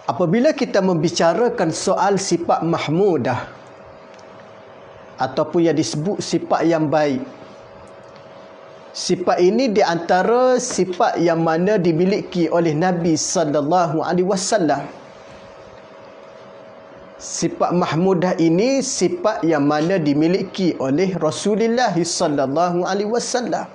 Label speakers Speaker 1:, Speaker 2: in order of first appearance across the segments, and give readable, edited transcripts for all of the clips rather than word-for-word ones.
Speaker 1: Apabila kita membicarakan soal sifat mahmudah ataupun yang disebut sifat yang baik, sifat ini di antara sifat yang mana dimiliki oleh Nabi sallallahu alaihi wasallam. Sifat mahmudah ini sifat yang mana dimiliki oleh Rasulullah sallallahu alaihi wasallam.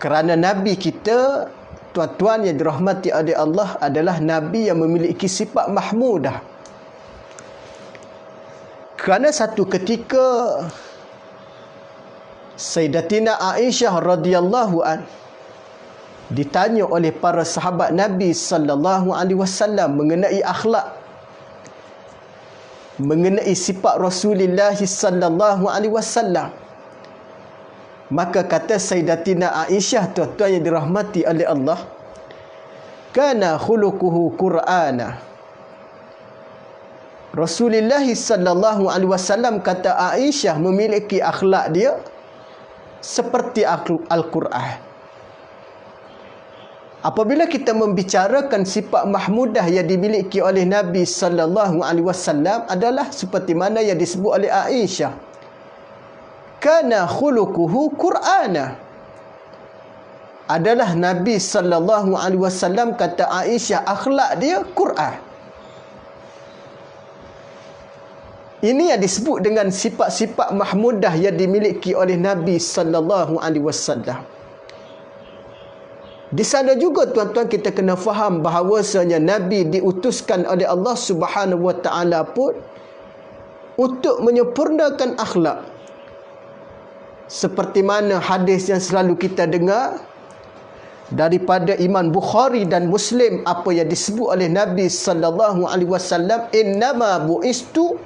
Speaker 1: Kerana Nabi kita, tuan-tuan yang dirahmati oleh Allah, adalah Nabi yang memiliki sifat mahmudah. Kerana satu ketika Sayyidatina Aisyah radhiyallahu an ditanya oleh para sahabat Nabi sallallahu alaihi wasallam mengenai akhlak, mengenai sifat Rasulullah sallallahu alaihi wasallam. Maka kata Sayyidatina Aisyah, tuan-tuan yang dirahmati oleh Allah, kana khuluquhu Qur'ana. Rasulullah sallallahu alaihi wasallam, kata Aisyah, memiliki akhlak dia seperti Al-Quran. Apabila kita membicarakan sifat mahmudah yang dimiliki oleh Nabi sallallahu alaihi wasallam adalah seperti mana yang disebut oleh Aisyah, kana khuluquhu Qur'ana. Adalah Nabi sallallahu alaihi wasallam, kata Aisyah, akhlak dia Quran. Ini yang disebut dengan sifat-sifat mahmudah yang dimiliki oleh Nabi sallallahu alaihi wasallam. Di sana juga, tuan-tuan, kita kena faham bahawasanya Nabi diutuskan oleh Allah Subhanahu wa taala pun untuk menyempurnakan akhlak. Seperti mana hadis yang selalu kita dengar daripada Imam Bukhari dan Muslim, apa yang disebut oleh Nabi sallallahu alaihi wasallam, innama bu'istu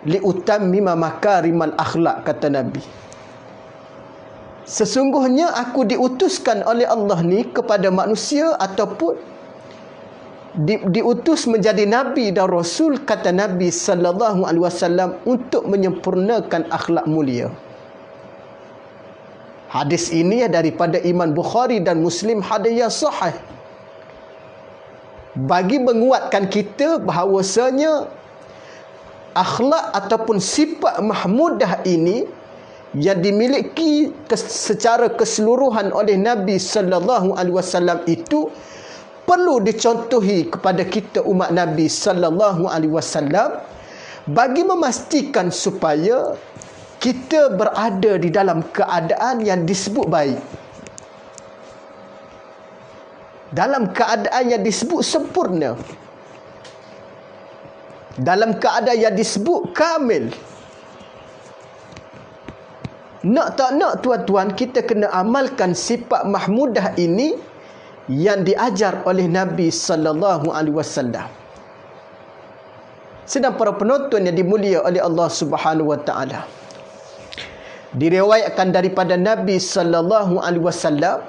Speaker 1: liutammima makarimal akhlak, kata Nabi. Sesungguhnya aku diutuskan oleh Allah ni kepada manusia, ataupun diutus menjadi Nabi dan Rasul, kata Nabi sallallahu alaihi wasallam, untuk menyempurnakan akhlak mulia. Hadis ini daripada Imam Bukhari dan Muslim, hadis yang sahih, bagi menguatkan kita bahawasanya akhlak ataupun sifat mahmudah ini yang dimiliki secara keseluruhan oleh Nabi sallallahu alaihi wasallam itu perlu dicontohi kepada kita umat Nabi sallallahu alaihi wasallam, bagi memastikan supaya kita berada di dalam keadaan yang disebut baik, dalam keadaan yang disebut sempurna, dalam keadaan yang disebut kamil. Nak tak nak, tuan-tuan, kita kena amalkan sifat mahmudah ini yang diajar oleh Nabi sallallahu alaihi wasallam. Sedang para penonton yang dimulia oleh Allah Subhanahu wa taala, diriwayatkan daripada Nabi sallallahu alaihi wasallam,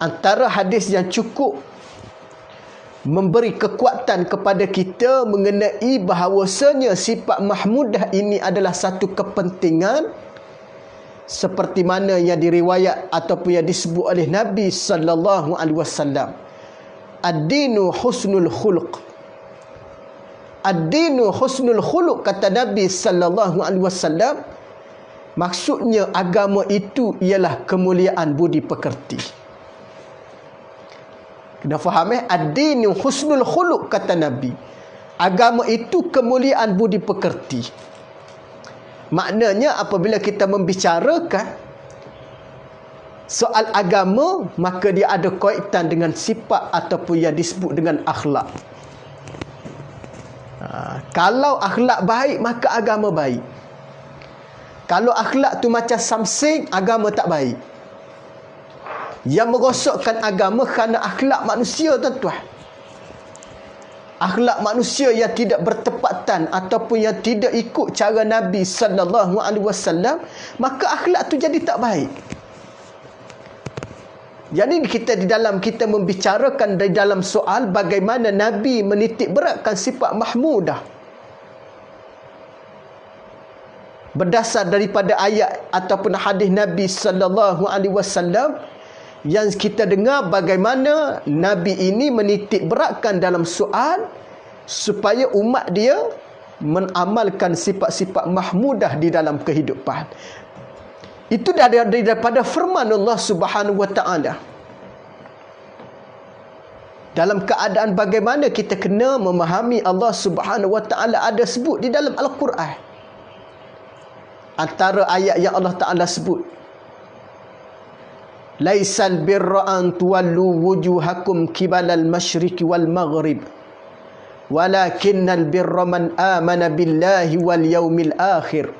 Speaker 1: antara hadis yang cukup memberi kekuatan kepada kita mengenai bahawasanya sifat mahmudah ini adalah satu kepentingan, seperti mana yang diriwayat ataupun yang disebut oleh Nabi sallallahu alaihi wasallam, ad-dinu husnul khuluq. Ad-dinu husnul khuluq, kata Nabi sallallahu alaihi wasallam, maksudnya agama itu ialah kemuliaan budi pekerti. Kena faham ad-dinu husnul khuluq, kata Nabi, agama itu kemuliaan budi pekerti. Maknanya apabila kita membicarakan soal agama, maka dia ada kaitan dengan sifat ataupun yang disebut dengan akhlak. Kalau akhlak baik, maka agama baik. Kalau akhlak tu macam samsing, agama tak baik. Yang merosakkan agama kerana akhlak manusia, tuan-tuan. Akhlak manusia yang tidak bertepatan ataupun yang tidak ikut cara Nabi sallallahu alaihi wasallam, maka akhlak tu jadi tak baik. Jadi kita membicarakan di dalam soal bagaimana Nabi menitik beratkan sifat mahmudah. Berdasar daripada ayat ataupun hadis Nabi sallallahu alaihi wasallam yang kita dengar bagaimana Nabi ini menitik beratkan dalam soal supaya umat dia mengamalkan sifat-sifat mahmudah di dalam kehidupan. Itu daripada firman Allah Subhanahu wa taala. Dalam keadaan bagaimana kita kena memahami Allah Subhanahu wa taala ada sebut di dalam Al-Quran. Antara ayat yang Allah Taala sebut, laisal birra an tuwallu wujuhakum kibalal masyriqi wal maghrib walakinnal birra man amana billahi wal yaumil akhir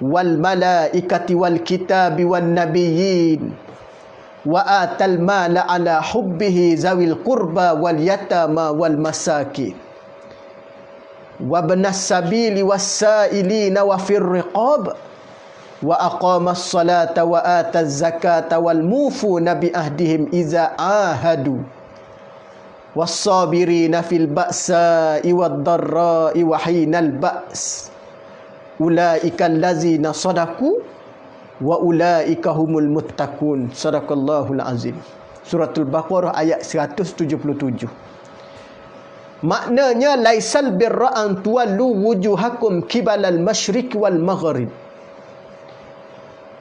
Speaker 1: wal malaikati wal kitabi wan nabiyyin wa atal mala ala hubbihi zawil qurba wal yatama wal masakin wa ibnas sabili was sailina wa fir riqab wa aqamas salata wa ataz zakata wal mufuna bi ahdihim iza ahadu was-sabirina fil ba'sa'i wad-dharra'i wa hinal ba's ulaika allazina sadaqu wa ulaika humul muttaqun. Sadaqallahul azim. Suratul Baqarah ayat 177. Maknanya laisal birra an tuwallu wujuhakum kibalal masyriq wal maghrib.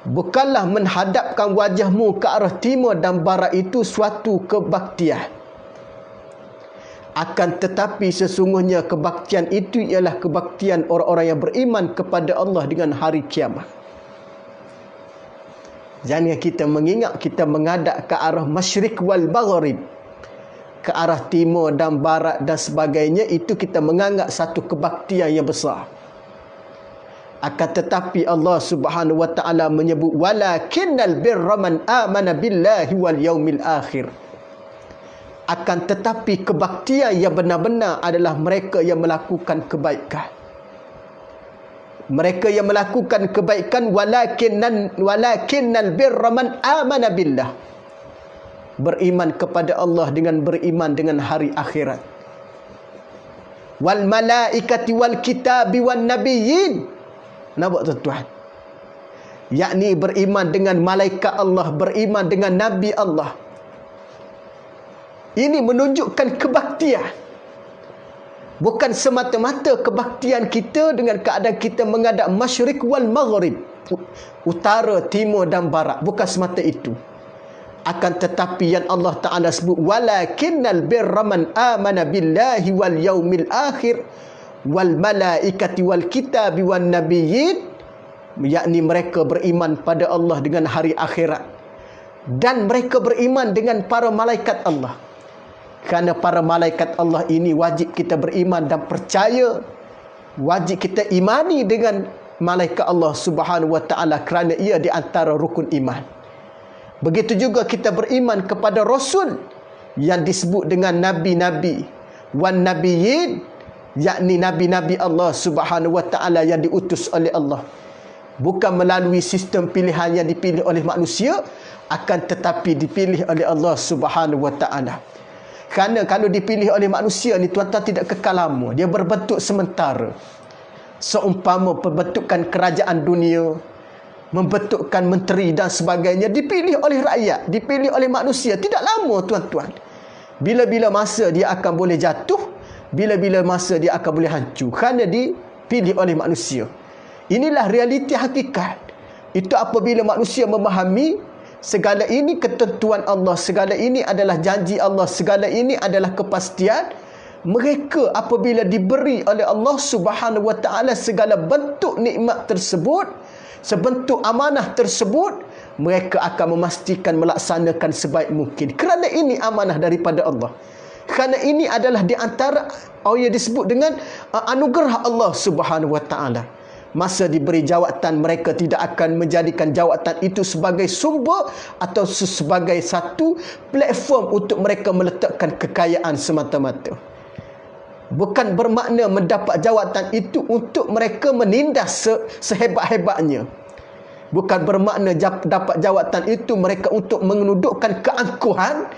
Speaker 1: Bukanlah menghadapkan wajahmu ke arah timur dan barat itu suatu kebaktian. Akan tetapi sesungguhnya kebaktian itu ialah kebaktian orang-orang yang beriman kepada Allah dengan hari kiamat. Jangan kita mengingat kita menghadap ke arah masyriq wal maghrib, ke arah timur dan barat dan sebagainya, itu kita menganggap satu kebaktian yang besar. Akan tetapi Allah Subhanahu wa taala menyebut walakinnal birra man amana billahi wal yaumil akhir. Akan tetapi kebaktian yang benar-benar adalah mereka yang melakukan kebaikan. Mereka yang melakukan kebaikan walakinnal birra man amana billah. Beriman kepada Allah dengan beriman dengan hari akhirat. Wal malaikati wal kitabi wan nabiyyin. Nampak tuan-tuan? Yakni beriman dengan malaikat Allah, beriman dengan Nabi Allah. Ini menunjukkan kebaktian. Bukan semata-mata kebaktian kita dengan keadaan kita menghadap masyriq wal maghrib, utara, timur dan barat. Bukan semata itu. Akan tetapi yang Allah Ta'ala sebut walakinnal birra man amana billahi wal yaumil akhir wal malaikati wal kitabi wan nabiyyin, yakni mereka beriman pada Allah dengan hari akhirat dan mereka beriman dengan para malaikat Allah. Kerana para malaikat Allah ini wajib kita beriman dan percaya, wajib kita imani dengan malaikat Allah Subhanahu wa taala kerana ia di antara rukun iman. Begitu juga kita beriman kepada rasul yang disebut dengan nabi-nabi wan nabiyyin, yakni nabi-nabi Allah Subhanahu wa taala yang diutus oleh Allah, bukan melalui sistem pilihan yang dipilih oleh manusia, akan tetapi dipilih oleh Allah Subhanahu wa taala. Kerana kalau dipilih oleh manusia ni tuan-tuan tidak kekal lama, dia berbentuk sementara. Seumpama pembentukan kerajaan dunia, membentukkan menteri dan sebagainya, dipilih oleh rakyat, dipilih oleh manusia, tidak lama tuan-tuan. Bila-bila masa dia akan boleh jatuh, bila-bila masa dia akan boleh hancur, kerana dipilih oleh manusia. Inilah realiti hakikat. Itu apabila manusia memahami segala ini ketentuan Allah, segala ini adalah janji Allah, segala ini adalah kepastian, mereka apabila diberi oleh Allah Subhanahu wa taala segala bentuk nikmat tersebut, sebentuk amanah tersebut, mereka akan memastikan melaksanakan sebaik mungkin. Kerana ini amanah daripada Allah. Kerana ini adalah di antara yang disebut dengan anugerah Allah Subhanahu wa taala. Masa diberi jawatan, mereka tidak akan menjadikan jawatan itu sebagai sumber atau sebagai satu platform untuk mereka meletakkan kekayaan semata-mata. Bukan bermakna mendapat jawatan itu untuk mereka menindas sehebat-hebatnya. Bukan bermakna dapat jawatan itu mereka untuk menundukkan keangkuhan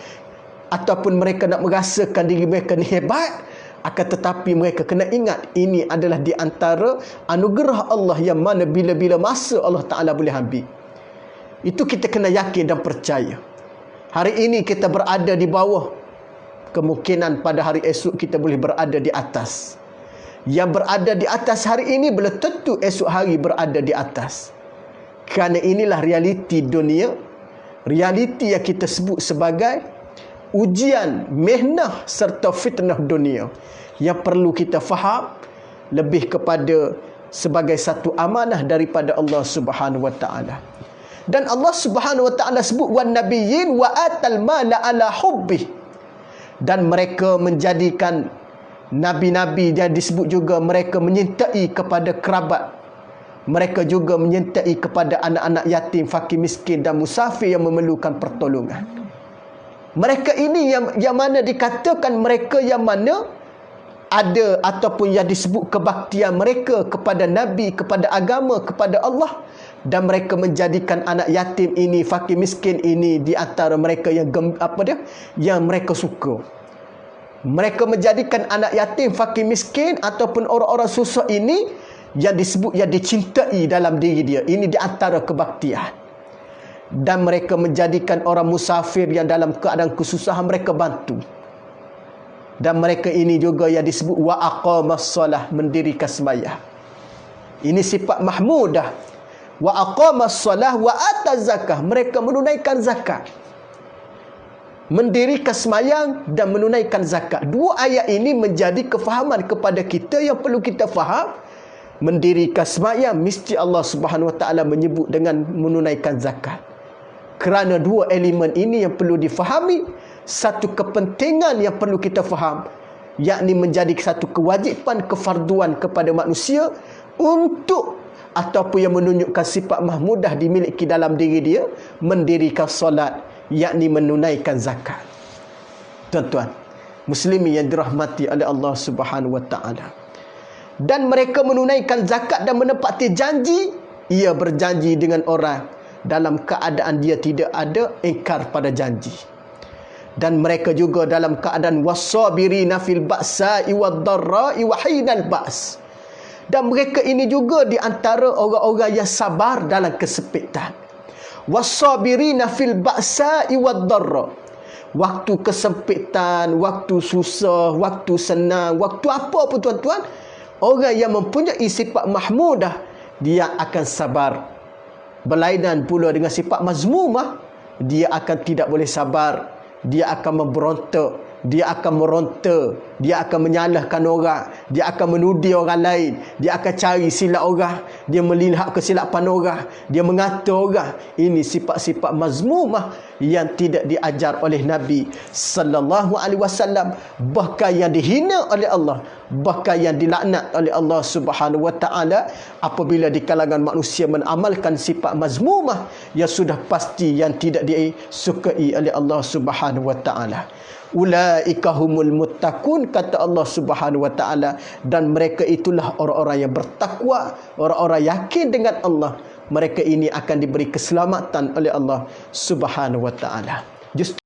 Speaker 1: ataupun mereka nak merasakan diri mereka ni hebat. Akan tetapi mereka kena ingat, ini adalah di antara anugerah Allah yang mana bila-bila masa Allah Ta'ala boleh ambil. Itu kita kena yakin dan percaya. Hari ini kita berada di bawah, kemungkinan pada hari esok kita boleh berada di atas. Yang berada di atas hari ini belum tentu esok hari berada di atas. Kerana inilah realiti dunia, realiti yang kita sebut sebagai ujian, mihnah serta fitnah dunia, yang perlu kita faham lebih kepada sebagai satu amanah daripada Allah Subhanahu wa taala. Dan Allah Subhanahu wa taala sebut wan nabiyyin wa atal mala ala hubbih, dan mereka menjadikan nabi-nabi, yang disebut juga mereka menyertai kepada kerabat, mereka juga menyertai kepada anak-anak yatim, fakir miskin dan musafir yang memerlukan pertolongan. Mereka ini yang mana dikatakan mereka yang mana ada ataupun yang disebut kebaktian mereka kepada Nabi, kepada agama, kepada Allah, dan mereka menjadikan anak yatim ini, fakir miskin ini di antara mereka yang yang mereka suka. Mereka menjadikan anak yatim, fakir miskin ataupun orang-orang susah ini yang disebut, yang dicintai dalam diri dia. Ini di antara kebaktian. Dan mereka menjadikan orang musafir yang dalam keadaan kesusahan mereka bantu. Dan mereka ini juga yang disebut wa aqamas salah, mendirikan sembahyang. Ini sifat mahmudah. Wa aqamas salah wa ataz zakah, mereka menunaikan zakat, mendirikan sembahyang dan menunaikan zakat. Dua ayat ini menjadi kefahaman kepada kita yang perlu kita faham. Mendirikan sembahyang mesti Allah Subhanahu wa taala menyebut dengan menunaikan zakat. Kerana dua elemen ini yang perlu difahami, satu kepentingan yang perlu kita faham, yakni menjadi satu kewajipan, kefarduan kepada manusia untuk, ataupun yang menunjukkan sifat mahmudah dimiliki dalam diri dia, mendirikan solat, yakni menunaikan zakat. Tuan-tuan muslimin yang dirahmati oleh Allah Subhanahu wa taala. Dan mereka menunaikan zakat dan menepati janji. Ia berjanji dengan orang dalam keadaan dia tidak ada ingkar pada janji. Dan mereka juga dalam keadaan wasabirina fil ba'sa'i wad-dharra'i wa hinal ba's. Dan mereka ini juga di antara orang-orang yang sabar dalam kesempitan. Wasabirina fil ba'sa'i wad-dharra. Waktu kesempitan, waktu susah, waktu senang, waktu apa pun tuan-tuan, orang yang mempunyai sifat mahmudah, dia akan sabar. Berlainan pula dengan sifat mazmumah, dia akan tidak boleh sabar, dia akan memberontak, dia akan meronta, dia akan menyalahkan orang, dia akan menudih orang lain, dia akan cari silap orang, dia melihat kesilapan orang, dia mengata orang. Ini sifat-sifat mazmumah yang tidak diajar oleh Nabi sallallahu alaihi wasallam, bahkan yang dihina oleh Allah, bahkan yang dilaknat oleh Allah Subhanahu wa taala apabila di kalangan manusia mengamalkan sifat mazmumah yang sudah pasti yang tidak disukai oleh Allah Subhanahu wa taala. Ulaika humul muttaqun, kata Allah Subhanahu wa taala, dan mereka itulah orang-orang yang bertakwa, orang-orang yakin dengan Allah. Mereka ini akan diberi keselamatan oleh Allah Subhanahu wa taala.